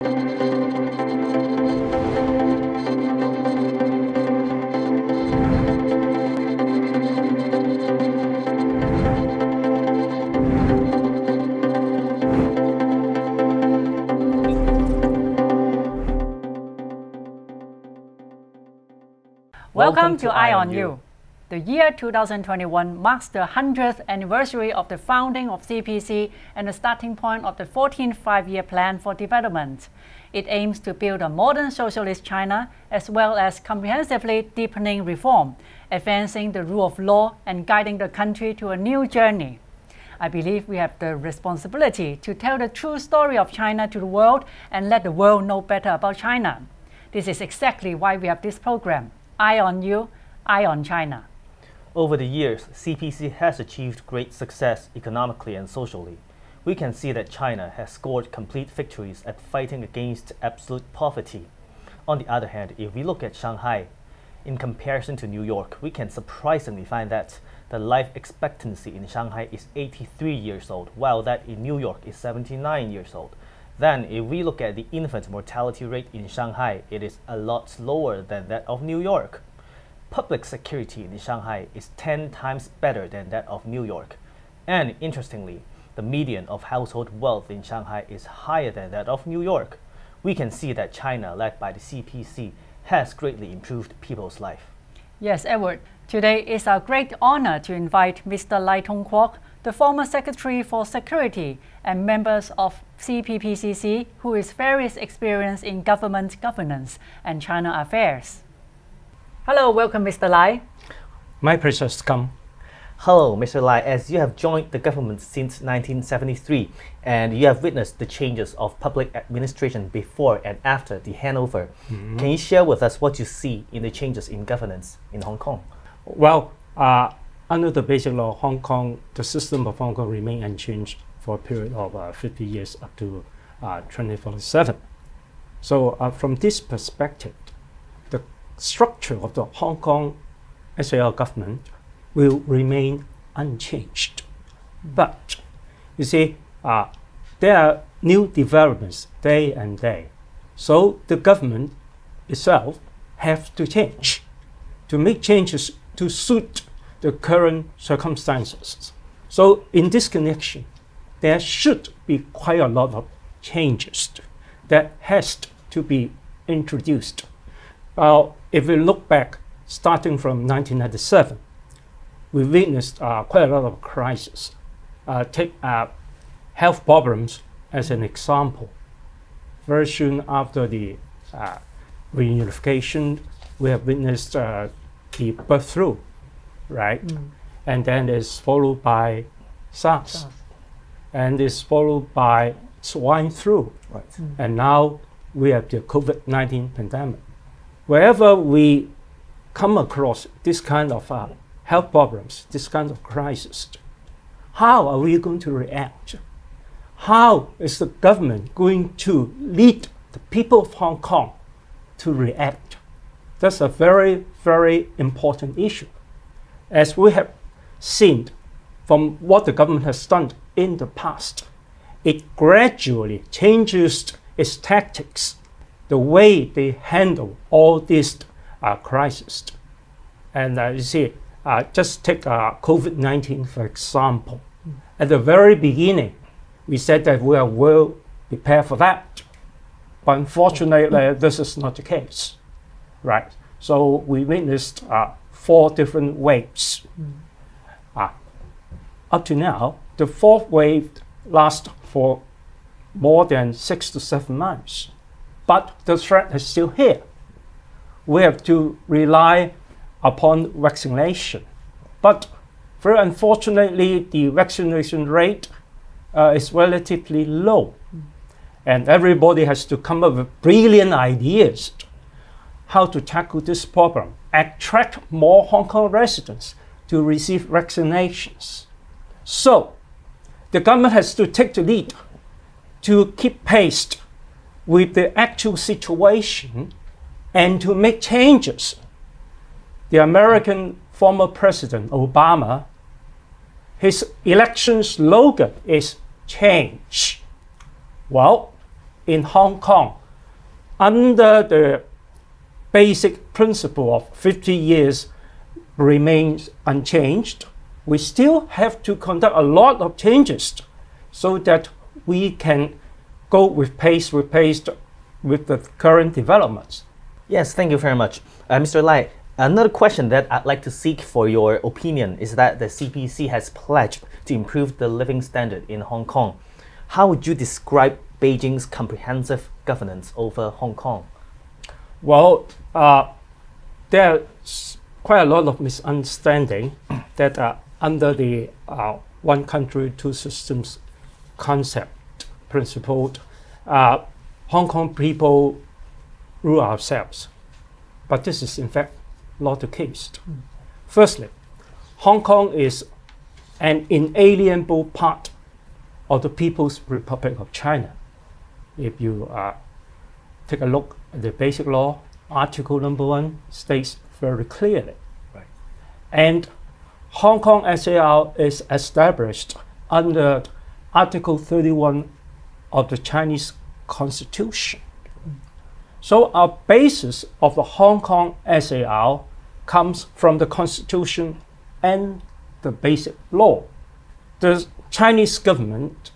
Welcome to EyE on You. The year 2021 marks the 100th anniversary of the founding of CPC and the starting point of the 14th Five-Year Plan for Development. It aims to build a modern socialist China as well as comprehensively deepening reform, advancing the rule of law and guiding the country to a new journey. I believe we have the responsibility to tell the true story of China to the world and let the world know better about China. This is exactly why we have this program. EyE on You, EyE on China. Over the years, CPC has achieved great success economically and socially. We can see that China has scored complete victories at fighting against absolute poverty. On the other hand, if we look at Shanghai, in comparison to New York, we can surprisingly find that the life expectancy in Shanghai is 83 years old, while that in New York is 79 years old. Then, if we look at the infant mortality rate in Shanghai, it is a lot lower than that of New York. Public security in Shanghai is 10 times better than that of New York. And interestingly, the median of household wealth in Shanghai is higher than that of New York. We can see that China, led by the CPC, has greatly improved people's life. Yes, Edward. Today is our great honor to invite Mr. Lai Tung-kwok, the former Secretary for Security and members of CPPCC, who is very experienced in government governance and China affairs. Hello, welcome Mr. Lai. My pleasure to come. Hello, Mr. Lai. As you have joined the government since 1973 and you have witnessed the changes of public administration before and after the handover, can you share with us what you see in the changes in governance in Hong Kong? Well, under the Basic Law, Hong Kong, the system of Hong Kong remained unchanged for a period of 50 years up to 2047. So from this perspective, the structure of the Hong Kong SAR government will remain unchanged. But you see, there are new developments day and day. So the government itself has to change, to make changes to suit the current circumstances. So in this connection, there should be quite a lot of changes that has to be introduced. If we look back, starting from 1997, we witnessed quite a lot of crises. Take health problems as an example. Very soon after the reunification, we have witnessed the bird flu, right? And then it's followed by SARS. And it's followed by swine flu. Right. And now we have the COVID-19 pandemic. Wherever we come across this kind of health problems, this kind of crisis, how are we going to react? How is the government going to lead the people of Hong Kong to react? That's a very, very important issue. As we have seen from what the government has done in the past, it gradually changes its tactics, the way they handle all these crises. And you see, just take COVID-19 for example. At the very beginning, we said that we are well prepared for that. But unfortunately, this is not the case, right? So we witnessed 4 different waves. Up to now, the 4th wave lasts for more than 6 to 7 months. But the threat is still here. We have to rely upon vaccination. But very unfortunately, the vaccination rate is relatively low. And everybody has to come up with brilliant ideas how to tackle this problem, attract more Hong Kong residents to receive vaccinations. So the government has to take the lead to keep pace with the actual situation and to make changes. The American former President Obama, his election slogan is change. Well, in Hong Kong, under the basic principle of 50 years remains unchanged, we still have to conduct a lot of changes so that we can go with pace with the current developments. Yes, thank you very much. Mr. Lai, another question that I'd like to seek for your opinion is that the CPC has pledged to improve the living standard in Hong Kong. How would you describe Beijing's comprehensive governance over Hong Kong? Well, there's quite a lot of misunderstanding that under the one country, two systems concept principle, Hong Kong people rule ourselves. But this is in fact not the case. Firstly, Hong Kong is an inalienable part of the People's Republic of China. If you take a look at the Basic Law, Article number 1 states very clearly. Right. And Hong Kong SAR is established under Article 31 of the Chinese Constitution. So our basis of the Hong Kong SAR comes from the Constitution and the Basic Law. The Chinese government,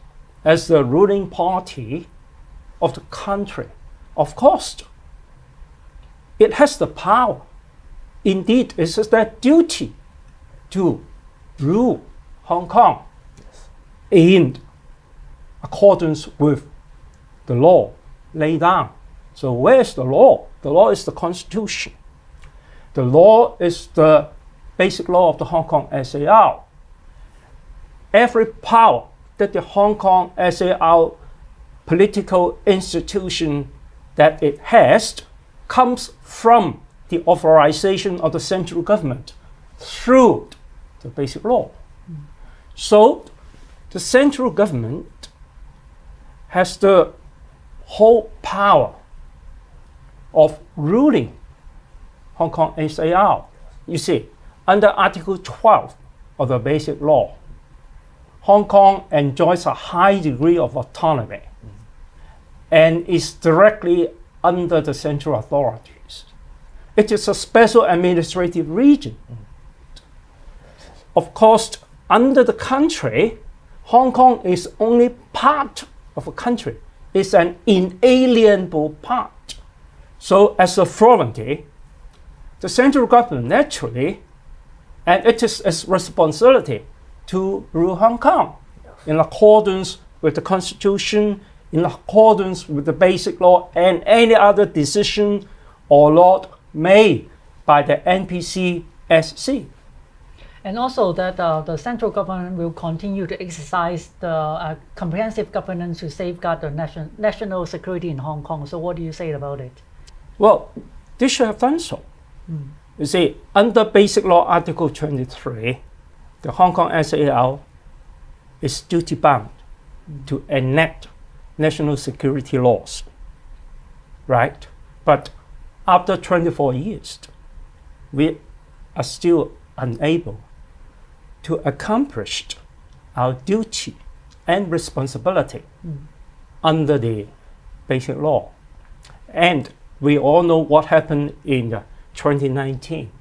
as the ruling party of the country, of course, it has the power. Indeed, it is their duty to rule Hong Kong in accordance with the law laid down. So where is the law? The law is the Constitution. The law is the Basic Law of the Hong Kong SAR. Every power that the Hong Kong SAR political institution that it has comes from the authorization of the central government through the Basic Law. So the central government has the whole power of ruling Hong Kong SAR. You see, under Article 12 of the Basic Law, Hong Kong enjoys a high degree of autonomy and is directly under the central authorities. It is a special administrative region. Of course, under the country, Hong Kong is only part of a country. It's an inalienable part. So as a sovereignty, the central government naturally, and it is its responsibility to rule Hong Kong in accordance with the Constitution, in accordance with the Basic Law, and any other decision or law made by the NPCSC. And also that the central government will continue to exercise the comprehensive governance to safeguard the national security in Hong Kong. So what do you say about it? Well, they should have done so. You see, under Basic Law Article 23, the Hong Kong SAR is duty-bound to enact national security laws, right? But after 24 years, we are still unable to accomplish our duty and responsibility under the Basic Law. And we all know what happened in 2019,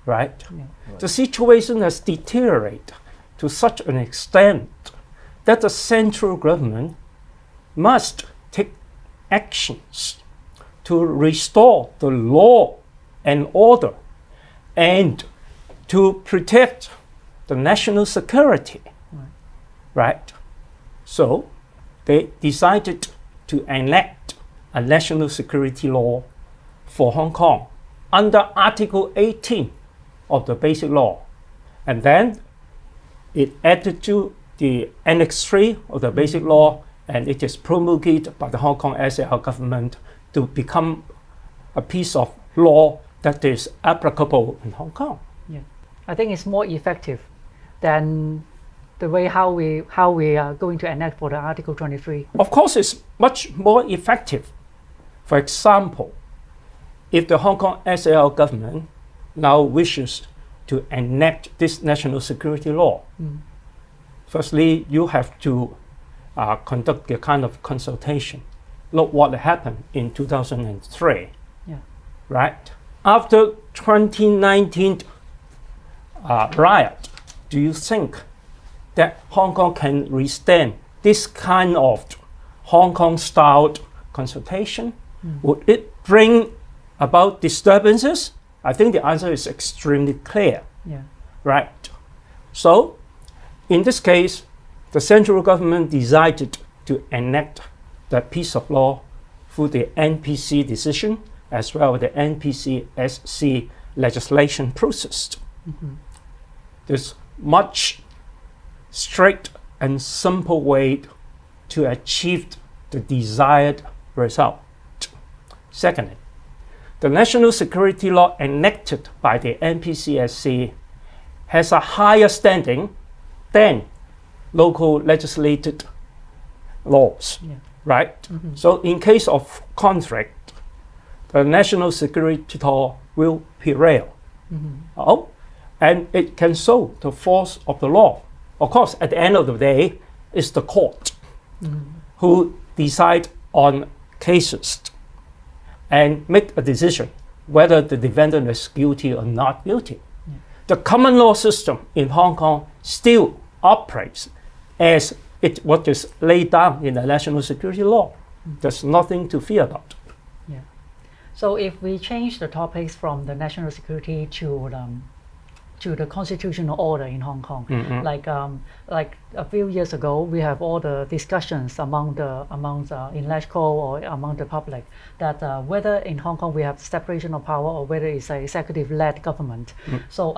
right? Yeah. The situation has deteriorated to such an extent that the central government must take actions to restore the law and order and to protect the national security, right? So they decided to enact a national security law for Hong Kong under Article 18 of the Basic Law. And then it added to the Annex 3 of the Basic Law, and it is promulgated by the Hong Kong SAR government to become a piece of law that is applicable in Hong Kong. Yeah, I think it's more effective than the way how we are going to enact for the Article 23. Of course, it's much more effective. For example, if the Hong Kong SAR government now wishes to enact this national security law, firstly, you have to conduct a kind of consultation look what happened in 2003. Yeah. Right? After 2019 riot, do you think that Hong Kong can withstand this kind of Hong Kong-style consultation? Would it bring about disturbances? I think the answer is extremely clear. Yeah. Right. So, in this case, the central government decided to enact the piece of law through the NPC decision as well as the NPC-SC legislation process. There's much straight and simple way to achieve the desired result. Secondly, the national security law enacted by the NPC-SC has a higher standing than local legislated laws, right? So in case of conflict, the national security law will prevail. And it can show the force of the law. Of course, at the end of the day, it's the court who decide on cases and make a decision whether the defendant is guilty or not guilty. The common law system in Hong Kong still operates as what is laid down in the national security law. There's nothing to fear about. Yeah. So if we change the topics from the national security to the constitutional order in Hong Kong, like a few years ago, we have all the discussions among in LegCo or among the public that whether in Hong Kong we have separation of power or whether it's an executive-led government. So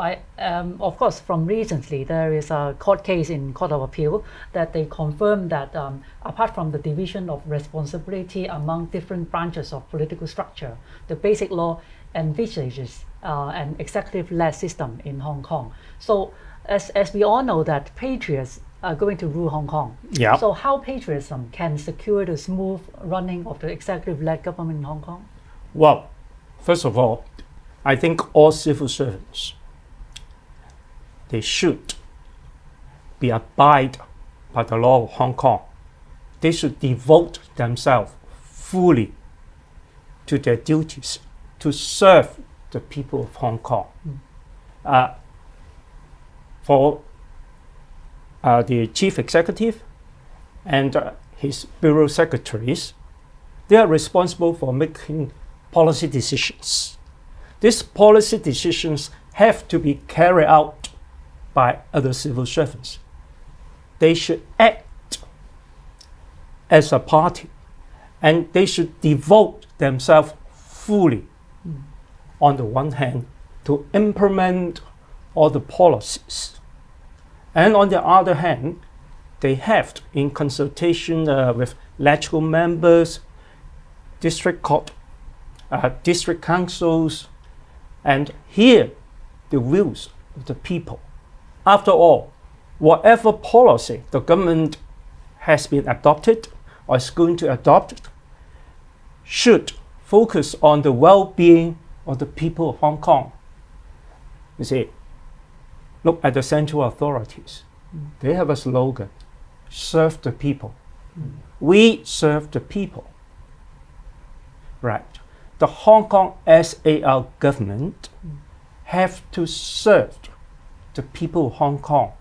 of course, from recently there is a court case in Court of Appeal that they confirm that apart from the division of responsibility among different branches of political structure, the basic law envisages an executive-led system in Hong Kong. So as we all know that patriots are going to rule Hong Kong. Yeah. So how patriotism can secure the smooth running of the executive-led government in Hong Kong? Well, first of all, I think all civil servants, they should be abide by the law of Hong Kong. They should devote themselves fully to their duties to serve the people of Hong Kong. For the chief executive and his bureau secretaries, they are responsible for making policy decisions. These policy decisions have to be carried out by other civil servants. They should act as a party, and they should devote themselves fully, on the one hand, to implement all the policies. And on the other hand, they have to, in consultation with LegCo members, district court, district councils, and hear the views of the people. After all, whatever policy the government has been adopted or is going to adopt should focus on the well-being of the people of Hong Kong. You see, look at the central authorities. They have a slogan, serve the people. We serve the people. Right. The Hong Kong SAR government have to serve the people of Hong Kong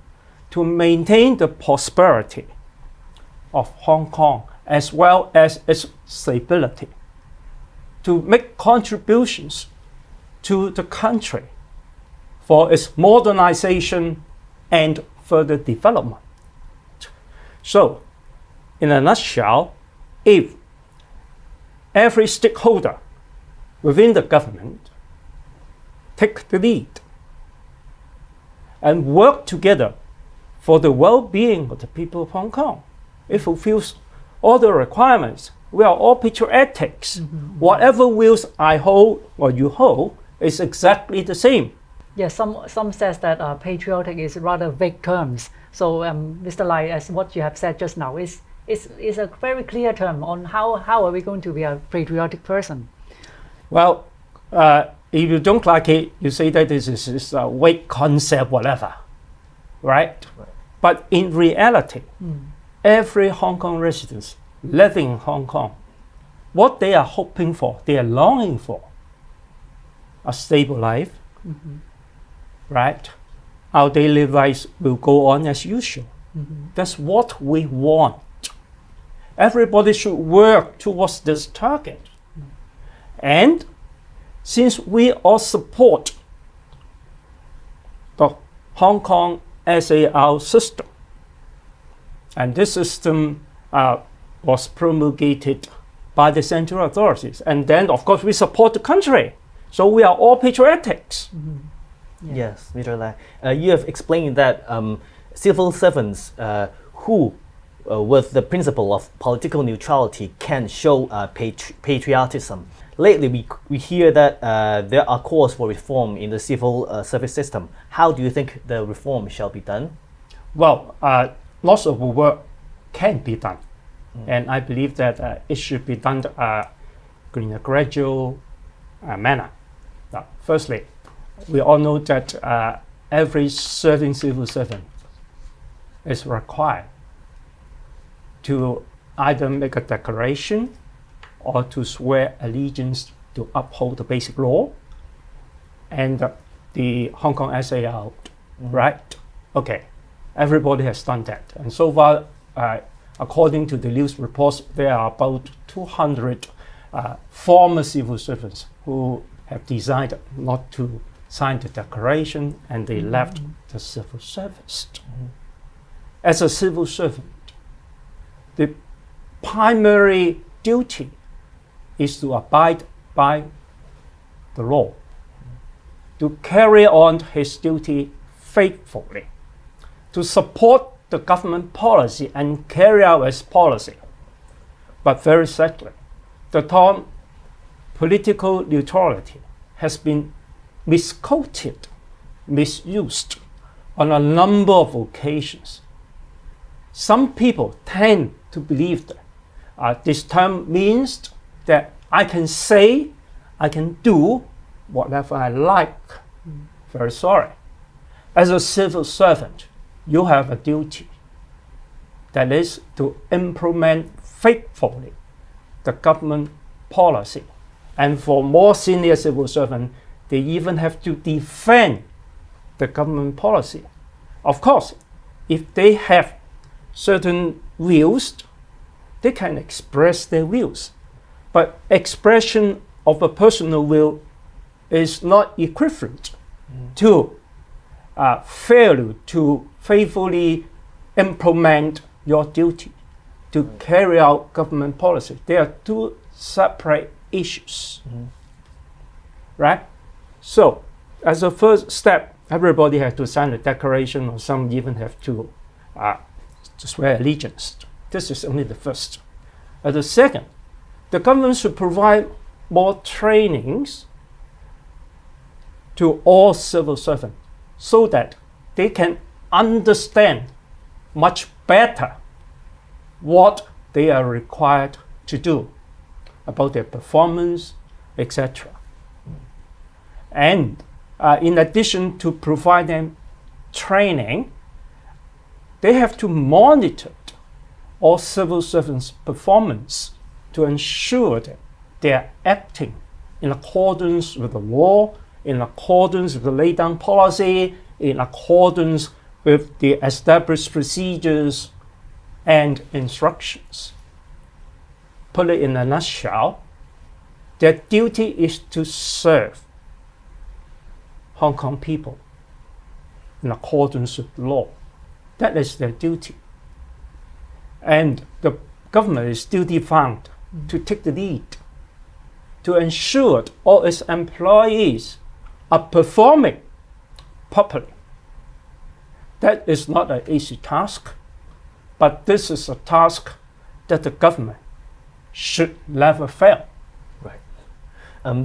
to maintain the prosperity of Hong Kong as well as its stability, to make contributions to the country for its modernization and further development. So, in a nutshell, if every stakeholder within the government take the lead and work together for the well-being of the people of Hong Kong, it fulfills all the requirements. We are all patriotic. Whatever views I hold or you hold is exactly the same. Yes, some says that patriotic is rather vague terms. So, Mr. Lai, as what you have said just now, is a very clear term on how are we going to be a patriotic person. Well, if you don't like it, you say that this is a vague concept, whatever, right? But in reality, every Hong Kong resident living in Hong Kong what they are hoping for, they are longing for, a stable life, right? Our daily lives will go on as usual. That's what we want. Everybody should work towards this target. And since we all support the Hong Kong SAR system, and this system was promulgated by the central authorities, and then of course we support the country, so we are all patriotics. Yes, Mr. Lai, you have explained that civil servants who, with the principle of political neutrality, can show patriotism. Lately, we hear that there are calls for reform in the civil service system. How do you think the reform shall be done? Well, lots of work can be done, and I believe that it should be done in a gradual manner. Now, firstly, we all know that every serving civil servant is required to either make a declaration or to swear allegiance to uphold the basic law and the Hong Kong SAR, right? Okay, everybody has done that. And so far, according to the news reports, there are about 200 former civil servants who have decided not to sign the declaration, and they left the civil service. As a civil servant, the primary duty is to abide by the law, to carry on his duty faithfully, to support the government policy and carry out its policy. But very sadly, the term political neutrality has been misquoted, misused on a number of occasions. Some people tend to believe that this term means that I can say, I can do whatever I like. Very sorry. As a civil servant, you have a duty. That is to implement faithfully the government policy. And for more senior civil servants, they even have to defend the government policy. Of course, if they have certain views, they can express their views. But expression of a personal will is not equivalent to failure to faithfully implement your duty to carry out government policy. They are two separate issues, right? So, as a first step, everybody has to sign a declaration, or some even have to swear allegiance. This is only the first. As the second, the government should provide more trainings to all civil servants so that they can understand much better what they are required to do about their performance, etc. And in addition to provide them training, they have to monitor all civil servants' performance to ensure that they are acting in accordance with the law, in accordance with the laid down policy, in accordance with the established procedures and instructions. Put it in a nutshell, their duty is to serve Hong Kong people in accordance with law. That is their duty. And the government is duty bound to take the lead, to ensure all its employees are performing properly. That is not an easy task, but this is a task that the government should never fail. Right.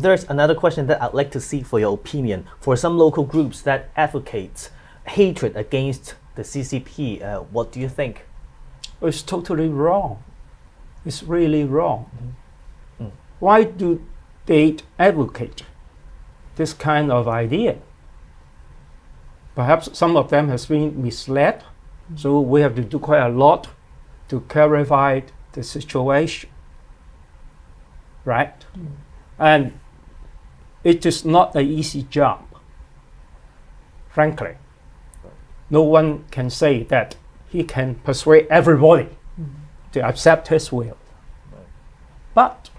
There's another question that I'd like to seek for your opinion. For some local groups that advocate hatred against the CCP, what do you think? It's totally wrong. It's really wrong. Why do they advocate this kind of idea? Perhaps some of them has been misled, so we have to do quite a lot to clarify the situation. right? And it is not an easy job, frankly. No one can say that he can persuade everybody to accept his will. But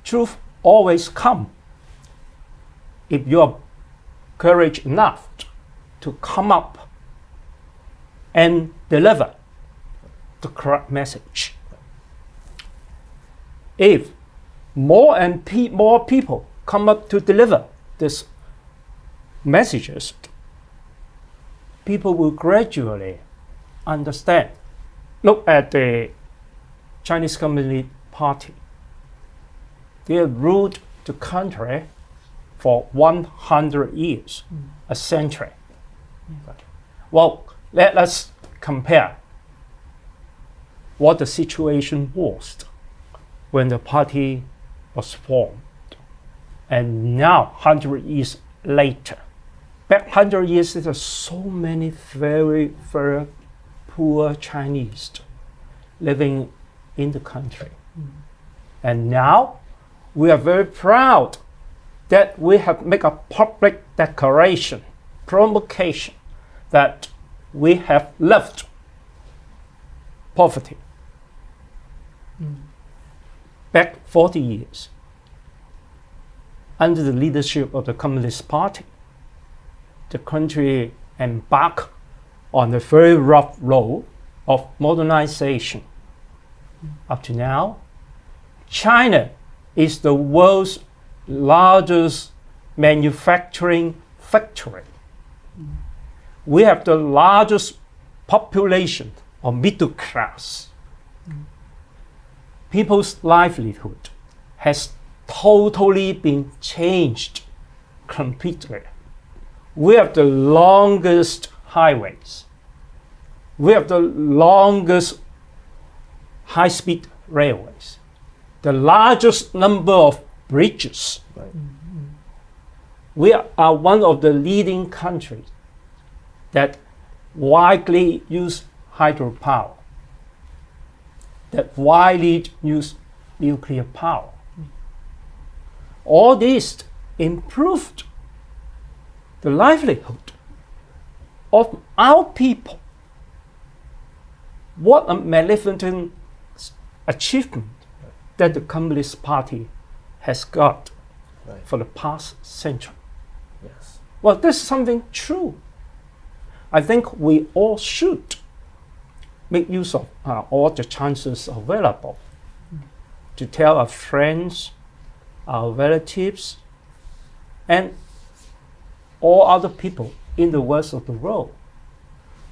truth always comes if you have courage enough to come up and deliver the correct message. If more and more people come up to deliver these messages, people will gradually understand. Look at the Chinese Communist Party. They have ruled the country for 100 years, a century. Well, let us compare what the situation was when the party was formed and now 100 years later. Back 100 years, there are so many very, very poor Chinese living in the country. And now we are very proud that we have made a public declaration, promulgation, that we have left poverty. Back 40 years, under the leadership of the Communist Party, the country embarked on a very rough road of modernization. Up to now, China is the world's largest manufacturing factory. We have the largest population of middle class. People's livelihood has totally been changed completely. We have the longest highways. We have the longest high-speed railways, the largest number of bridges. We are one of the leading countries that widely use hydropower, that widely use nuclear power. All this improved the livelihood of our people. What a magnificent achievement that the Communist Party has got for the past century. Yes. Well, this is something true. I think we all should make use of all the chances available to tell our friends, our relatives, and all other people in the rest of the world.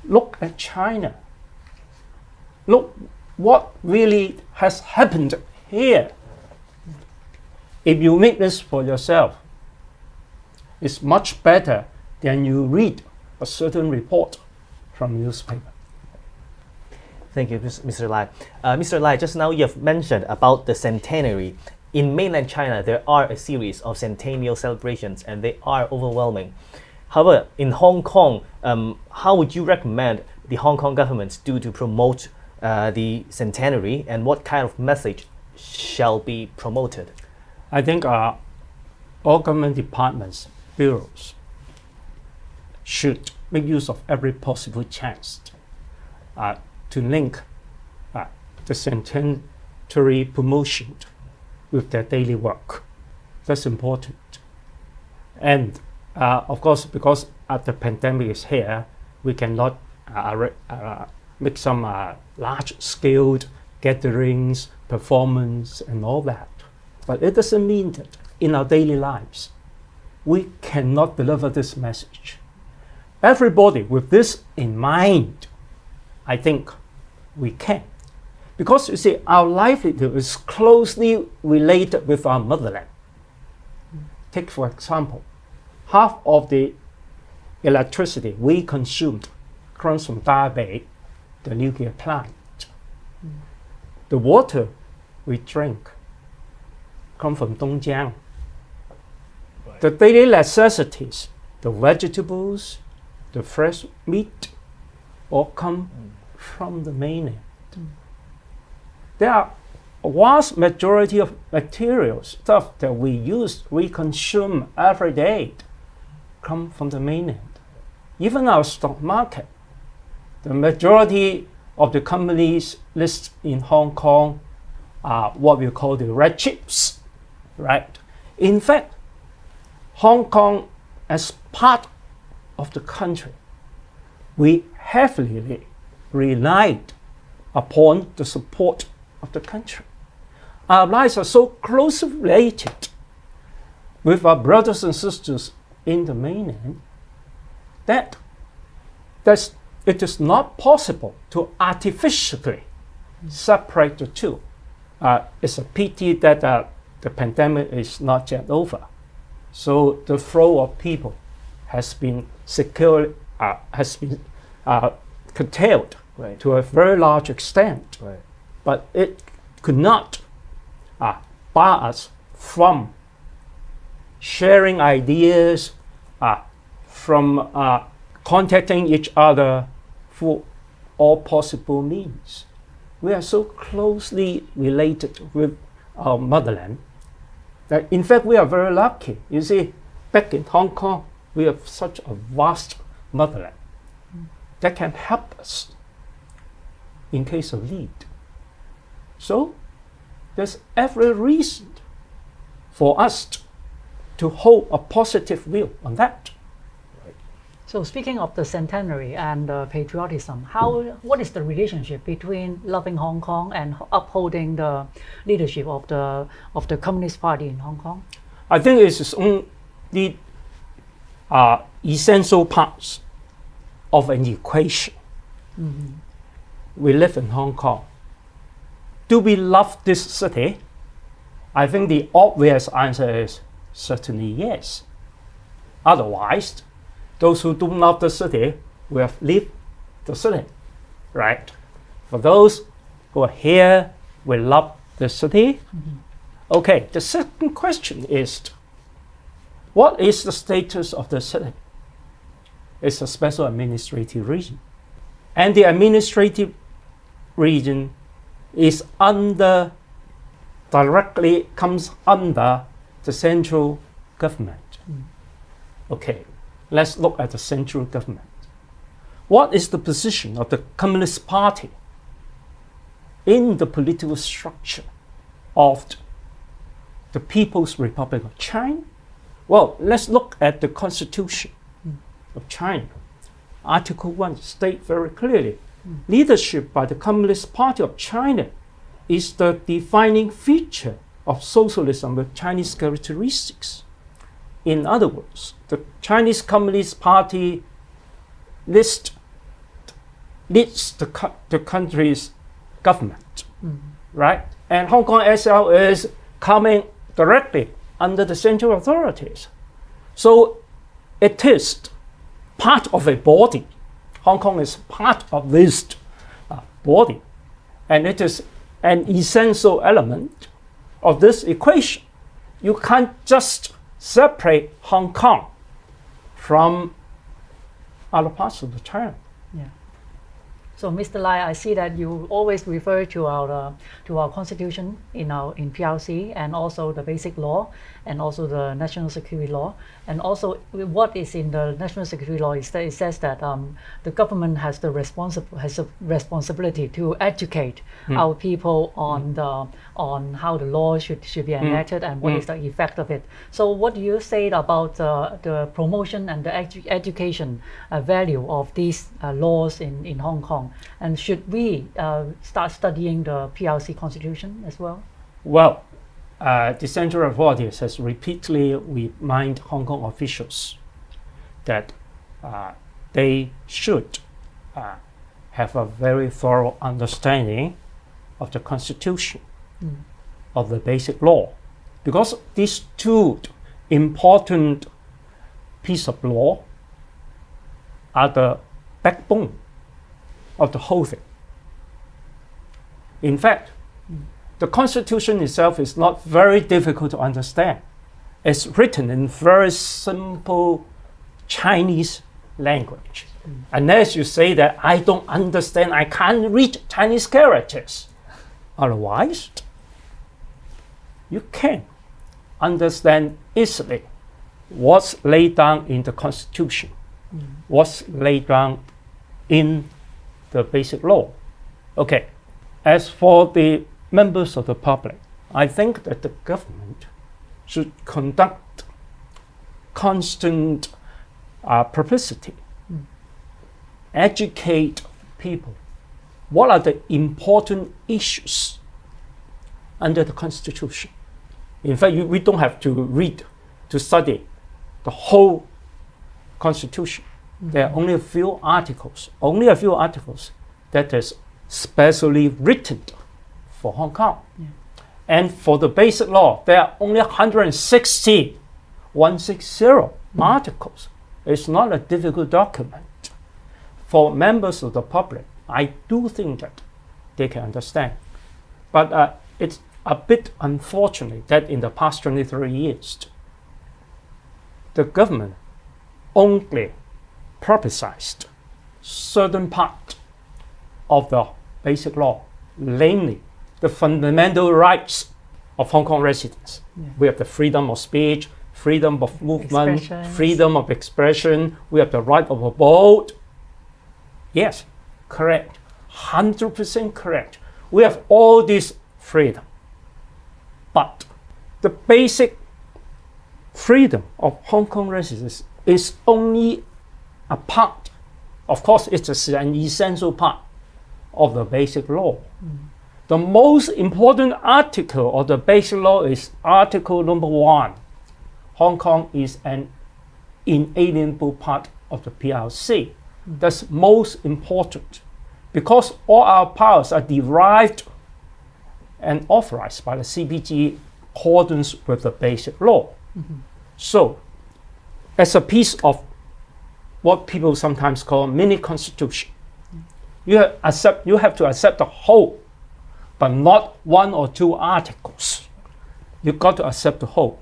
Look at China. Look what really has happened here. If you make this for yourself, it's much better than you read a certain report from a newspaper. Thank you, Mr. Lai. Mr. Lai, just now you have mentioned about the centenary. In mainland China, there are a series of centennial celebrations and they are overwhelming. However, in Hong Kong, how would you recommend the Hong Kong government do to promote the centenary, and what kind of message shall be promoted? I think all government departments, bureaus, should make use of every possible chance to link the centenary promotion with their daily work. That's important. And of course, because the pandemic is here, we cannot make some large-scale gatherings, performance, and all that. But it doesn't mean that in our daily lives, we cannot deliver this message. Everybody with this in mind, I think we can. Because you see, our livelihood is closely related with our motherland. Take, for example, half of the electricity we consumed comes from Taipei, the nuclear plant. The water we drink comes from Dongjiang. The daily necessities, the vegetables, the fresh meat, all come from the mainland. There are a vast majority of materials, stuff that we use, we consume every day, come from the mainland. Even our stock market, the majority of the companies listed in Hong Kong are what we call the red chips, right? In fact, Hong Kong, as part of the country, we heavily relied upon the support of the country. Our lives are so closely related with our brothers and sisters in the mainland that it is not possible to artificially separate the two. It's a pity that the pandemic is not yet over. So the flow of people has been curtailed to a very large extent. Right. But it could not bar us from sharing ideas, from contacting each other through all possible means. We are so closely related with our motherland that, in fact, we are very lucky. You see, back in Hong Kong, we have such a vast motherland that can help us in case of need. So there's every reason for us to hold a positive view on that. So speaking of the centenary and patriotism, what is the relationship between loving Hong Kong and upholding the leadership of the Communist Party in Hong Kong? I think it's only essential parts of an equation. Mm-hmm. We live in Hong Kong. Do we love this city? I think the obvious answer is certainly yes. Otherwise, those who don't love the city will have left the city, right? For those who are here, we love the city. Mm-hmm. Okay, the second question is, what is the status of the city? It's a special administrative region. And the administrative region is directly comes under the central government. Mm. Okay, let's look at the central government. What is the position of the Communist Party in the political structure of the People's Republic of China? Well, let's look at the Constitution of China. Article 1 states very clearly, leadership by the Communist Party of China is the defining feature of socialism with Chinese characteristics. In other words, the Chinese Communist Party leads the country's government, right? And Hong Kong SL is coming directly under the central authorities. So it is part of a body. Hong Kong is part of this body, and it is an essential element of this equation. You can't just separate Hong Kong from other parts of China. Yeah. So, Mr. Lai, I see that you always refer to our constitution in PRC, and also the basic law, and also the national security law, and also what is in the national security law is that it says that the government has a responsibility to educate our people on how the law should be enacted and what is the effect of it. So, what do you say about the promotion and the education value of these laws in Hong Kong? And should we start studying the PRC constitution as well? Well, the central authorities has repeatedly reminded Hong Kong officials that they should have a very thorough understanding of the constitution, of the basic law, because these two important pieces of law are the backbone of the whole thing. In fact, the Constitution itself is not very difficult to understand. It's written in very simple Chinese language. Unless you say that I don't understand, I can't read Chinese characters. Otherwise, you can understand easily what's laid down in the Constitution, what's laid down in the basic law. Okay, as for the members of the public, I think that the government should conduct constant publicity, educate people. What are the important issues under the Constitution? In fact, we don't have to read, to study the whole Constitution. There are only a few articles that is specially written for Hong Kong. And for the basic law, there are only 160 articles. It's not a difficult document. For members of the public, I do think that they can understand. But it's a bit unfortunate that in the past 23 years, the government only publicized certain part of the basic law, namely the fundamental rights of Hong Kong residents. We have the freedom of speech, freedom of movement, freedom of expression. We have the right of a vote. Yes, correct, 100% correct. We have all this freedom. But the basic freedom of Hong Kong residents is only a part. Of course, it's an essential part of the basic law. The most important article of the basic law is Article number 1. Hong Kong is an inalienable part of the PRC. That's most important because all our powers are derived and authorized by the CPG in accordance with the basic law. So, as a piece of what people sometimes call mini constitution, you have to accept the whole, but not one or two articles. You've got to accept the whole.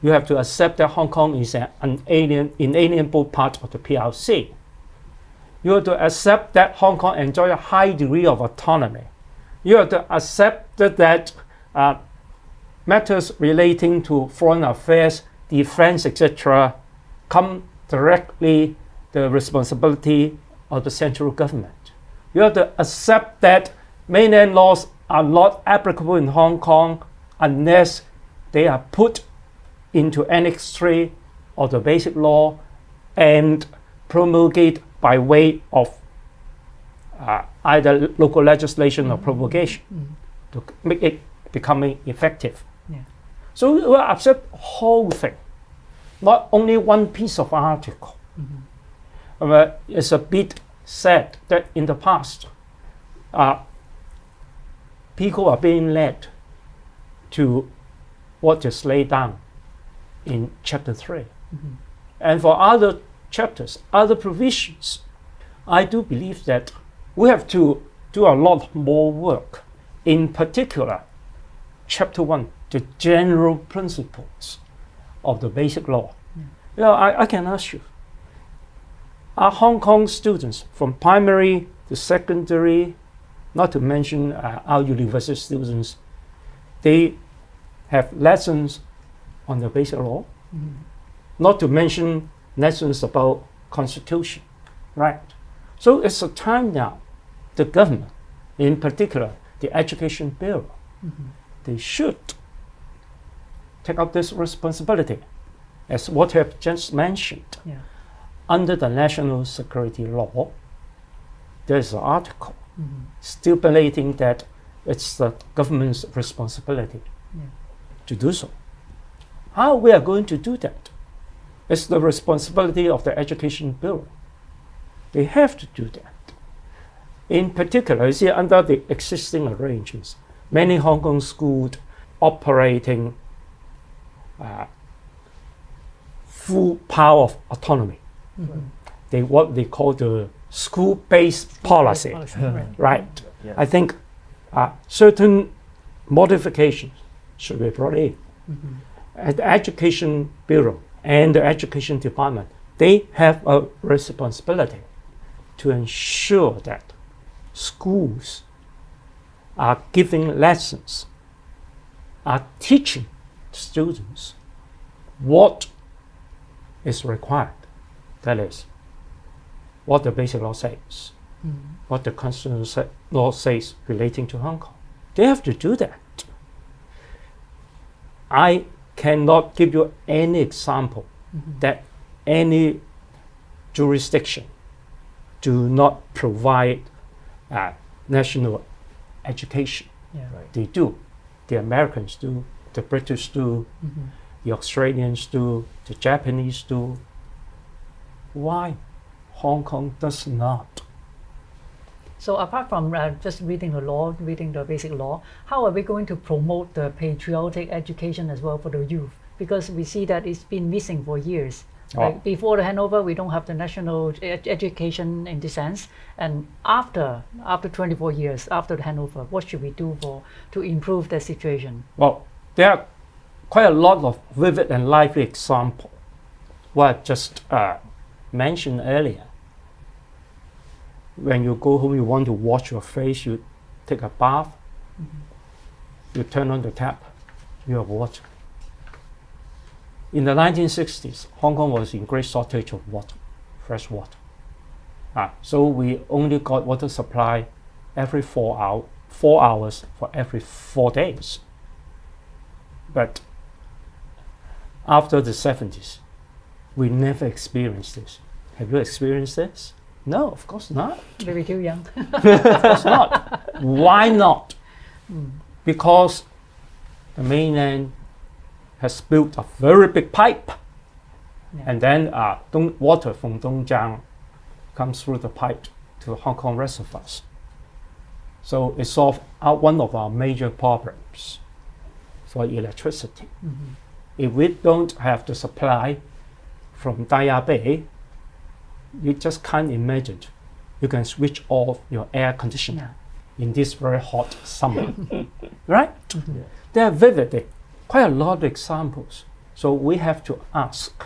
You have to accept that Hong Kong is an inalienable part of the PRC. You have to accept that Hong Kong enjoys a high degree of autonomy. You have to accept that matters relating to foreign affairs, defense, etc., come directly the responsibility of the central government. You have to accept that mainland laws are not applicable in Hong Kong unless they are put into Annex 3 of the basic law and promulgated by way of either local legislation or promulgation to make it becoming effective. So we will accept the whole thing, not only one piece of article. It's a bit sad that in the past, people are being led to what is laid down in Chapter 3. And for other chapters, other provisions, I do believe that we have to do a lot more work. In particular, Chapter 1, the general principles of the basic law. You know, I can ask you, are Hong Kong students from primary to secondary, not to mention our university students, they have lessons on the basic law, not to mention lessons about Constitution, right? So it's a time now, the government, in particular the Education Bureau, they should take up this responsibility, as what I have just mentioned. Under the National Security Law, there's an article stipulating that it's the government's responsibility to do so. How we are going to do that? It's the responsibility of the Education Bureau. They have to do that. In particular, you see, under the existing arrangements, many Hong Kong schools operating full power of autonomy. What they call the school-based policy, right? I think certain modifications should be brought in. At the Education Bureau and the Education Department, they have a responsibility to ensure that schools are giving lessons are teaching students what is required. That is, what the basic law says, what the constitutional law says relating to Hong Kong. They have to do that. I cannot give you any example that any jurisdiction do not provide national education. Yeah. Right. They do. The Americans do, the British do, the Australians do, the Japanese do. Why Hong Kong does not? So apart from just reading the law, reading the basic law, how are we going to promote the patriotic education as well for the youth? Because we see that it's been missing for years. Like before the handover, we don't have the national education in this sense. And after 24 years, after the handover, what should we do to improve the situation? Well, there are quite a lot of vivid and lively examples. What I just mentioned earlier. When you go home, you want to wash your face, you take a bath, you turn on the tap, you have water. In the 1960s, Hong Kong was in great shortage of water, fresh water. So we only got water supply every 4 hours for every 4 days. But after the 70s, we never experienced this. Have you experienced this? No, of course not. Maybe too young. Of course not. Why not? Because the mainland has built a very big pipe, and then water from Dongjiang comes through the pipe to Hong Kong reservoirs. So it solved one of our major problems for electricity. If we don't have the supply from Daya Bay, you just can't imagine you can switch off your air conditioner in this very hot summer, right? There are vivid, quite a lot of examples. So we have to ask,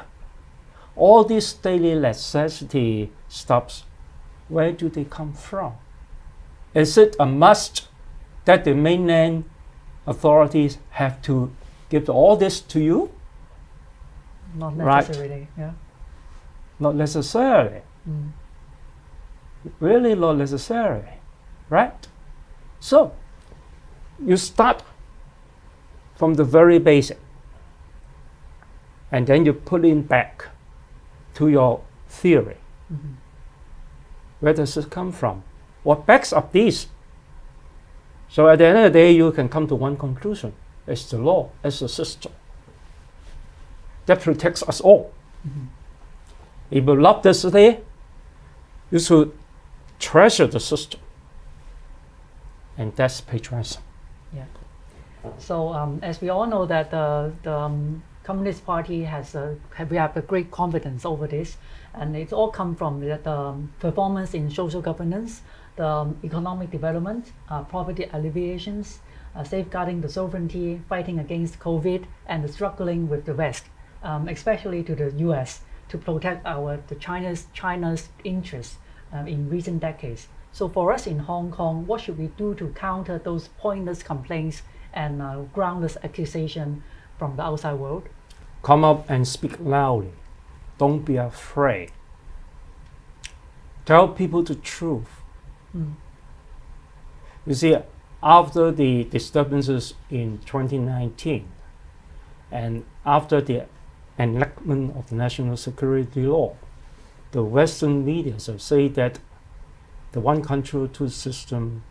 all these daily necessity stuffs, where do they come from? Is it a must that the mainland authorities have to give all this to you? Not necessarily, yeah. Not necessarily. Really not necessarily, right? So you start from the very basic, and then you put it back to your theory. Where does it come from? What backs up these? So at the end of the day, you can come to one conclusion. It's the law, it's the system that protects us all. If you love the city, you should treasure the system. And that's patriotism. Yeah. So as we all know that the Communist Party we have a great confidence over this, and it's all come from the performance in social governance, the economic development, poverty alleviations, safeguarding the sovereignty, fighting against COVID, and the struggling with the West, especially to the US, to protect China's interests in recent decades. So for us in Hong Kong, what should we do to counter those pointless complaints and groundless accusation from the outside world? Come up and speak loudly. Don't be afraid. Tell people the truth. You see, after the disturbances in 2019 and after the enactment of the national security law, the Western media have said that the one country, two system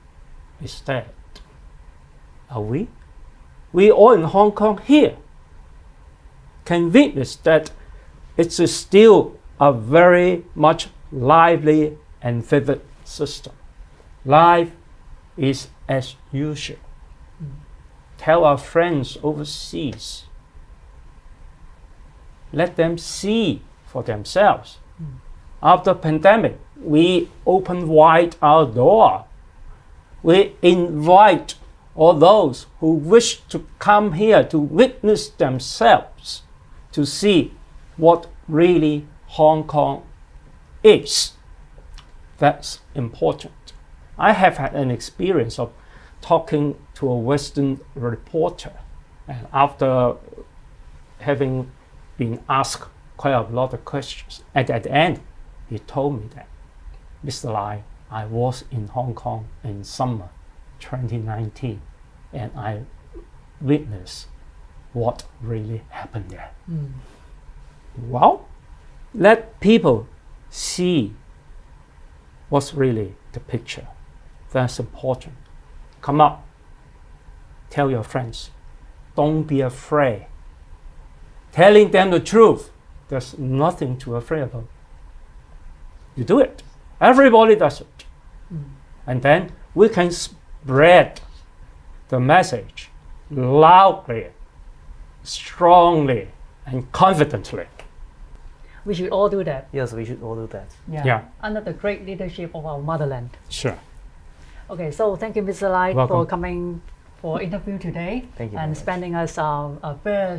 is dead. Are we? We all in Hong Kong here can witness that it is still a very much lively and vivid system. Life is as usual. Tell our friends overseas. Let them see for themselves. After pandemic, we open wide our door. We invite all those who wish to come here to witness themselves, to see what really Hong Kong is. That's important. I have had an experience of talking to a Western reporter, And after having been asked quite a lot of questions, at the end, he told me that, Mr. Lai, I was in Hong Kong in summer 2019, and I witnessed what really happened there. Well, let people see what's really the picture. That's important. Come up, tell your friends, don't be afraid. Telling them the truth, there's nothing to afraid about. You do it. Everybody does it. And then we can spread the message loudly, strongly, and confidently. We should all do that. Yes, we should all do that. Yeah. Under the great leadership of our motherland. Sure. Okay, so thank you, Mr. Lai, Welcome. for coming for interview today. Thank you and very spending us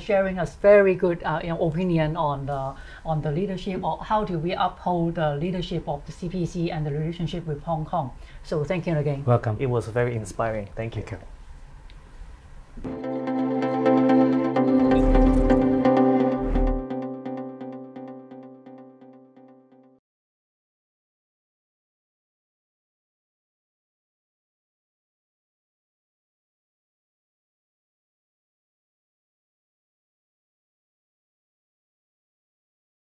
sharing us very good opinion on the leadership, or how do we uphold the leadership of the CPC and the relationship with Hong Kong. So thank you again. Welcome. It was very inspiring. Thank you. Thank you.